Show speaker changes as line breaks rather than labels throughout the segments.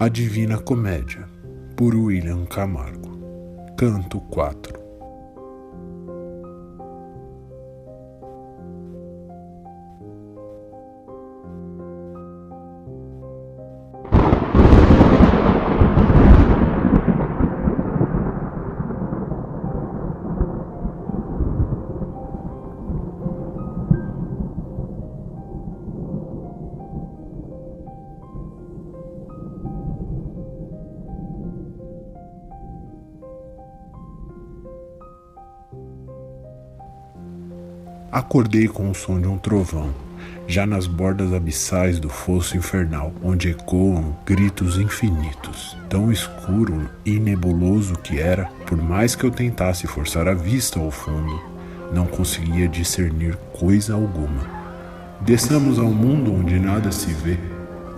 A Divina Comédia, por William Camargo. Canto 4. Acordei com o som de um trovão, já nas bordas abissais do fosso infernal, onde ecoam gritos infinitos. Tão escuro e nebuloso que era, por mais que eu tentasse forçar a vista ao fundo, não conseguia discernir coisa alguma. Desçamos ao mundo onde nada se vê,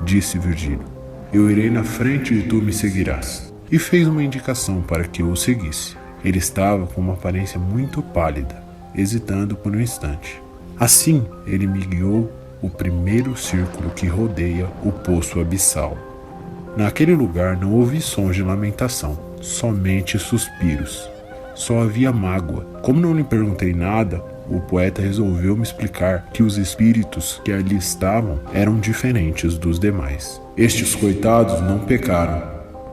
disse Virgílio. Eu irei na frente e tu me seguirás. E fez uma indicação para que eu o seguisse. Ele estava com uma aparência muito pálida, hesitando por um instante. Assim, ele me guiou o primeiro círculo que rodeia o poço abissal. Naquele lugar não ouvi sons de lamentação, somente suspiros. Só havia mágoa. Como não lhe perguntei nada, o poeta resolveu me explicar que os espíritos que ali estavam eram diferentes dos demais. Estes coitados não pecaram,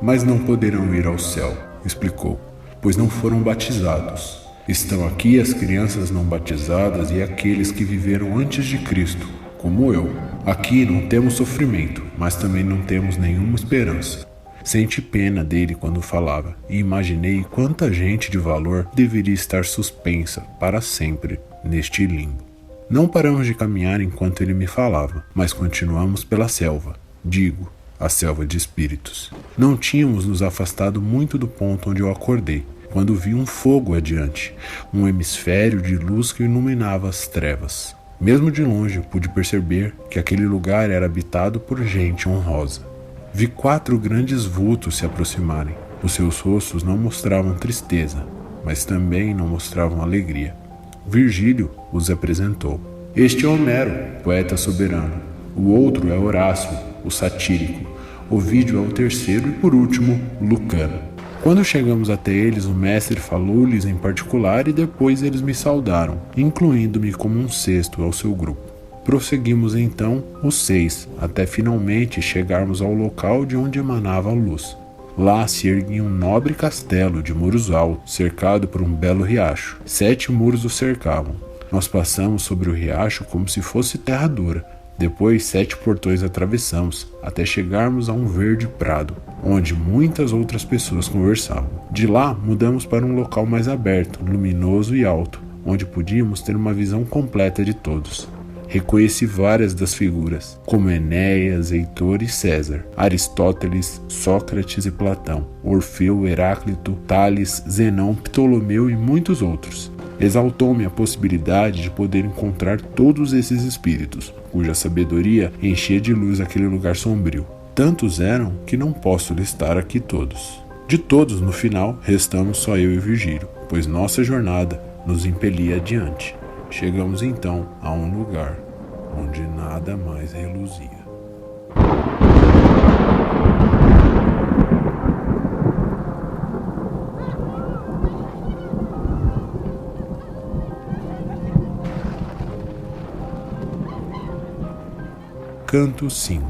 mas não poderão ir ao céu, explicou, pois não foram batizados. Estão aqui as crianças não batizadas e aqueles que viveram antes de Cristo, como eu. Aqui não temos sofrimento, mas também não temos nenhuma esperança. Senti pena dele quando falava e imaginei quanta gente de valor deveria estar suspensa para sempre neste limbo. Não paramos de caminhar enquanto ele me falava, mas continuamos pela selva, digo, a selva de espíritos. Não tínhamos nos afastado muito do ponto onde eu acordei, quando vi um fogo adiante, um hemisfério de luz que iluminava as trevas. Mesmo de longe pude perceber que aquele lugar era habitado por gente honrosa. Vi 4 grandes vultos se aproximarem. Os seus rostos não mostravam tristeza, mas também não mostravam alegria. Virgílio os apresentou. Este é Homero, poeta soberano. O outro é Horácio, o satírico. Ovídio é o terceiro e, por último, Lucano. Quando chegamos até eles, o mestre falou-lhes em particular e depois eles me saudaram, incluindo-me como um sexto ao seu grupo. Prosseguimos então os 6, até finalmente chegarmos ao local de onde emanava a luz. Lá se erguia um nobre castelo de muros altos, cercado por um belo riacho. 7 muros o cercavam. Nós passamos sobre o riacho como se fosse terra dura. Depois 7 portões atravessamos, até chegarmos a um verde prado, onde muitas outras pessoas conversavam. De lá, mudamos para um local mais aberto, luminoso e alto, onde podíamos ter uma visão completa de todos. Reconheci várias das figuras, como Enéas, Heitor e César, Aristóteles, Sócrates e Platão, Orfeu, Heráclito, Tales, Zenão, Ptolomeu e muitos outros. Exaltou-me a possibilidade de poder encontrar todos esses espíritos, cuja sabedoria enchia de luz aquele lugar sombrio. Tantos eram que não posso listar aqui todos. De todos, no final, restamos só eu e Virgílio, pois nossa jornada nos impelia adiante. Chegamos então a um lugar onde nada mais reluzia. Canto 5.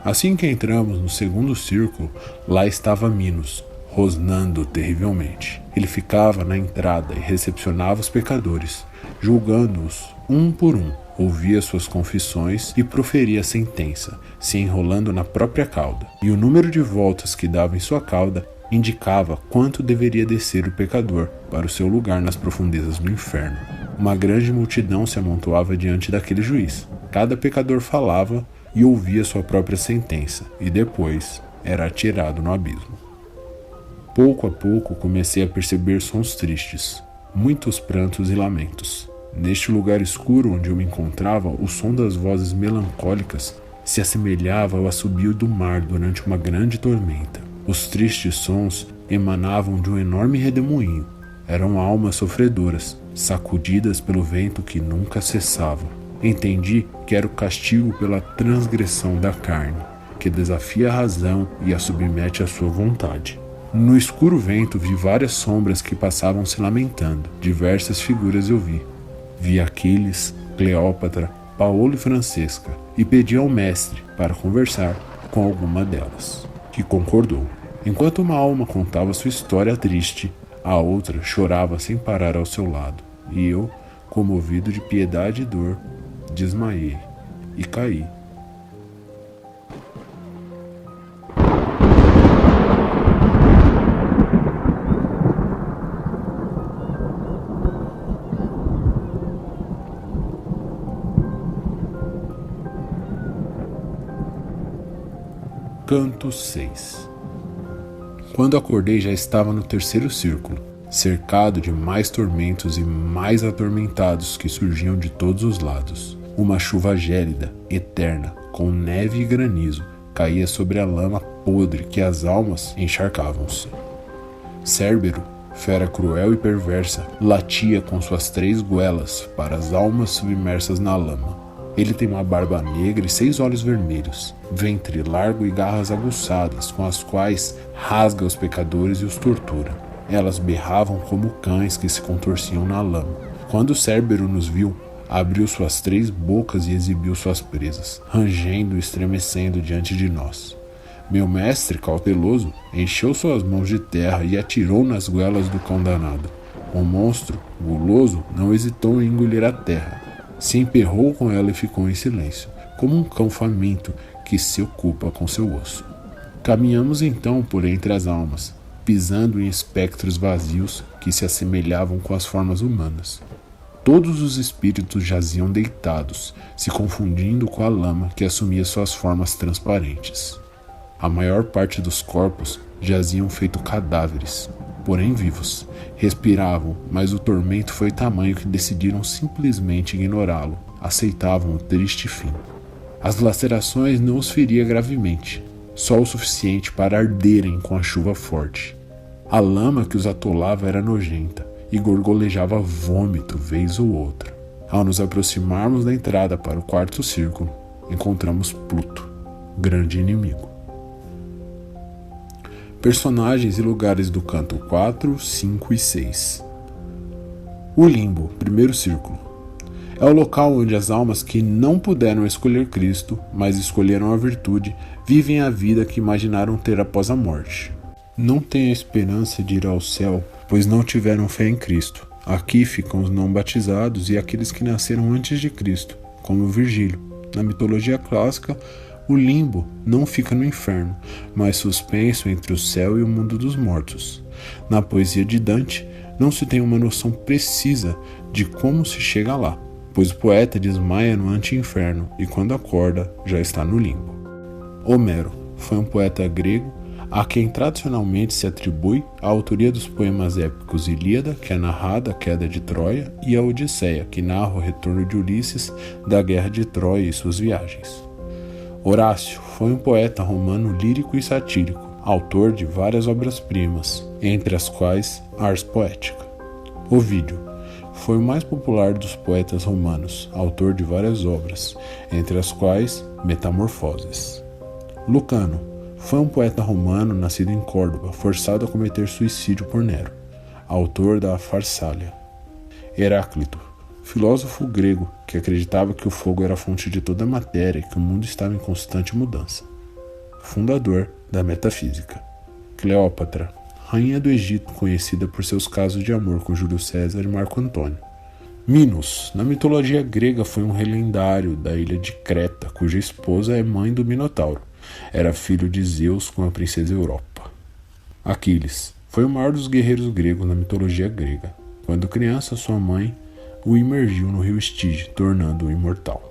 Assim que entramos no segundo círculo, lá estava Minos, rosnando terrivelmente. Ele ficava na entrada e recepcionava os pecadores, julgando-os um por um, ouvia suas confissões e proferia a sentença, se enrolando na própria cauda. E o número de voltas que dava em sua cauda indicava quanto deveria descer o pecador para o seu lugar nas profundezas do inferno. Uma grande multidão se amontoava diante daquele juiz. Cada pecador falava e ouvia sua própria sentença, e depois era atirado no abismo. Pouco a pouco comecei a perceber sons tristes, muitos prantos e lamentos. Neste lugar escuro onde eu me encontrava, o som das vozes melancólicas se assemelhava ao assobio do mar durante uma grande tormenta. Os tristes sons emanavam de um enorme redemoinho. Eram almas sofredoras, sacudidas pelo vento que nunca cessava. Entendi que era o castigo pela transgressão da carne. que desafia a razão e a submete à sua vontade. No escuro vento vi várias sombras que passavam se lamentando. Diversas figuras eu vi. Vi Aquiles, Cleópatra, Paulo e Francesca, e pedi ao mestre para conversar com alguma delas, que concordou. Enquanto uma alma contava sua história triste, a outra chorava sem parar ao seu lado, e eu, comovido de piedade e dor, desmaiei e caí. Canto 6. Quando acordei já estava no terceiro círculo, cercado de mais tormentos e mais atormentados que surgiam de todos os lados. Uma chuva gélida, eterna, com neve e granizo, caía sobre a lama podre que as almas encharcavam-se. Cérbero, fera cruel e perversa, latia com suas 3 goelas para as almas submersas na lama. Ele tem uma barba negra e 6 olhos vermelhos, ventre largo e garras aguçadas, com as quais rasga os pecadores e os tortura. Elas berravam como cães que se contorciam na lama. Quando Cérbero nos viu, abriu suas 3 bocas e exibiu suas presas, rangendo e estremecendo diante de nós. Meu mestre, cauteloso, encheu suas mãos de terra e atirou nas goelas do cão danado. O monstro, guloso, não hesitou em engolir a terra. Se emperrou com ela e ficou em silêncio, como um cão faminto que se ocupa com seu osso. Caminhamos então por entre as almas, pisando em espectros vazios que se assemelhavam com as formas humanas. Todos os espíritos jaziam deitados, se confundindo com a lama que assumia suas formas transparentes. A maior parte dos corpos jaziam feito cadáveres, porém vivos. Respiravam, mas o tormento foi tamanho que decidiram simplesmente ignorá-lo. Aceitavam o triste fim. As lacerações não os feria gravemente, só o suficiente para arderem com a chuva forte. A lama que os atolava era nojenta e gorgolejava vômito vez ou outra. Ao nos aproximarmos da entrada para o quarto círculo, encontramos Pluto, grande inimigo. Personagens e lugares do canto 4, 5 e 6. O limbo, primeiro círculo. É o local onde as almas que não puderam escolher Cristo, mas escolheram a virtude, vivem a vida que imaginaram ter após a morte. Não têm a esperança de ir ao céu, pois não tiveram fé em Cristo. Aqui ficam os não batizados e aqueles que nasceram antes de Cristo, como Virgílio. Na mitologia clássica, o limbo não fica no inferno, mas suspenso entre o céu e o mundo dos mortos. Na poesia de Dante, não se tem uma noção precisa de como se chega lá, pois o poeta desmaia no anti-inferno e quando acorda já está no limbo. Homero foi um poeta grego a quem tradicionalmente se atribui a autoria dos poemas épicos Ilíada, que é narrada a queda de Troia, e a Odisseia, que narra o retorno de Ulisses da guerra de Troia e suas viagens. Horácio foi um poeta romano lírico e satírico, autor de várias obras-primas, entre as quais Ars Poética. Ovídio foi o mais popular dos poetas romanos, autor de várias obras, entre as quais Metamorfoses. Lucano foi um poeta romano nascido em Córdoba, forçado a cometer suicídio por Nero, autor da Farsália. Heráclito, filósofo grego que acreditava que o fogo era a fonte de toda a matéria e que o mundo estava em constante mudança. Fundador da metafísica. Cleópatra, rainha do Egito, conhecida por seus casos de amor com Júlio César e Marco Antônio. Minos, na mitologia grega, foi um rei lendário da ilha de Creta, cuja esposa é mãe do Minotauro. Era filho de Zeus com a princesa Europa. Aquiles foi o maior dos guerreiros gregos na mitologia grega. Quando criança, sua mãe o imergiu no rio Estige, tornando-o imortal.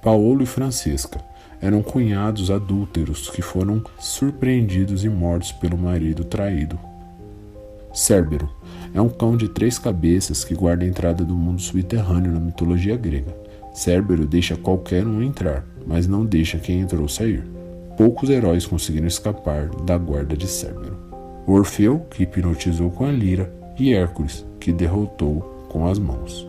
Paulo e Francesca eram cunhados adúlteros que foram surpreendidos e mortos pelo marido traído. Cérbero é um cão de 3 cabeças que guarda a entrada do mundo subterrâneo na mitologia grega. Cérbero deixa qualquer um entrar, mas não deixa quem entrou sair. Poucos heróis conseguiram escapar da guarda de Cérbero. Orfeu, que hipnotizou com a lira, e Hércules, que derrotou com as mãos.